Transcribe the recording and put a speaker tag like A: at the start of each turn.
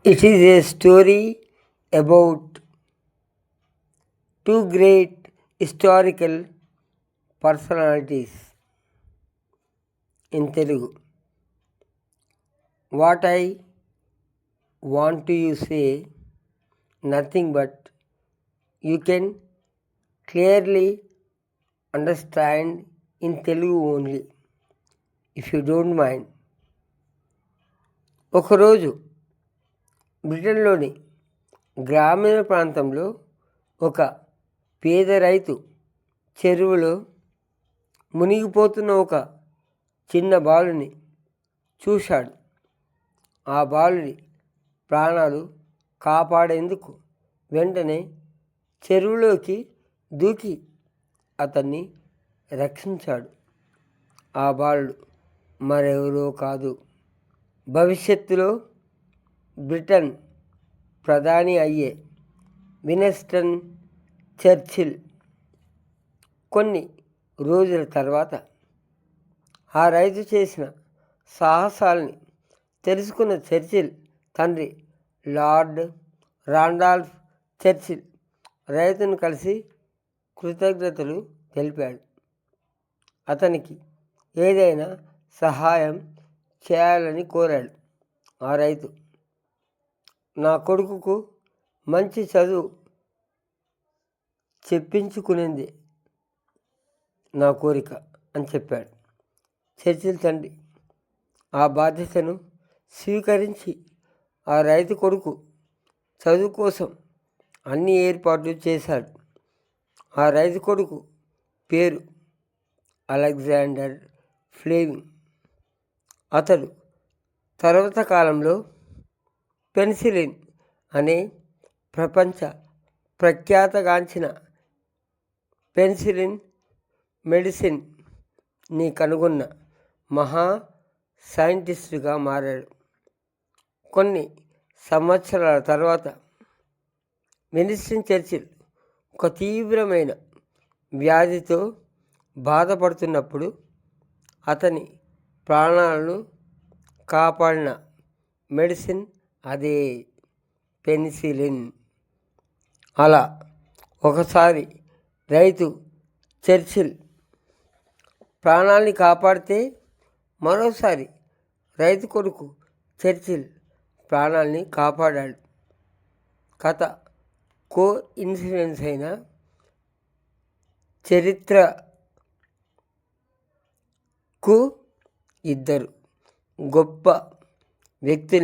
A: It is a story about two great historical personalities in Telugu. What I want to you say, nothing but you can clearly understand in Telugu only, if you don't mind. ఒకరోజు బ్రిటన్లోని గ్రామీణ ప్రాంతంలో ఒక పేద రైతు చెరువులో మునిగిపోతున్న ఒక చిన్న బాలుని చూశాడు. ఆ బాలుని ప్రాణాలు కాపాడేందుకు వెంటనే చెరువులోకి దూకి అతన్ని రక్షించాడు. ఆ బాలుడు మరెవరో కాదు, భవిష్యత్తులో బ్రిటన్ ప్రధాని అయ్యే విన్స్టన్ చర్చిల్. కొన్ని రోజుల తర్వాత ఆ రైతు చేసిన సాహసాలని తెలుసుకున్న చర్చిల్ తండ్రి లార్డ్ రాండాల్ఫ్ చర్చిల్ రైతును కలిసి కృతజ్ఞతలు తెలిపాడు. అతనికి ఏదైనా సహాయం చేయాలని కోరాడు. ఆ రైతు, నా కొడుకుకు మంచి చదువు చెప్పించుకునేది నా కోరిక అని చెప్పాడు. చర్చిల్ తండ్రి ఆ బాధ్యతను స్వీకరించి ఆ రైతు కొడుకు చదువు కోసం అన్ని ఏర్పాట్లు చేశాడు. ఆ రైతు కొడుకు పేరు అలెగ్జాండర్ ఫ్లెమింగ్. అతడు తర్వాత కాలంలో పెన్సిలిన్ అనే ప్రపంచ ప్రఖ్యాతగాంచిన పెన్సిలిన్ మెడిసిన్ని కనుగొన్న మహా సైంటిస్టుగా మారాడు. కొన్ని సంవత్సరాల తర్వాత విన్స్టన్ చర్చిల్ ఒక తీవ్రమైన వ్యాధితో బాధపడుతున్నప్పుడు అతని ప్రాణాలను కాపాడిన మెడిసిన్ అదే పెన్సిలిన్. అలా ఒకసారి రైతు చర్చిల్ ప్రాణాలని కాపాడితే మరోసారి రైతు కొడుకు చర్చిల్ ప్రాణాలని కాపాడాడు. కథ కో ఇన్సిడెన్స్ అయిన చరిత్రకు ఇద్దరు గొప్ప వ్యక్తుల్ని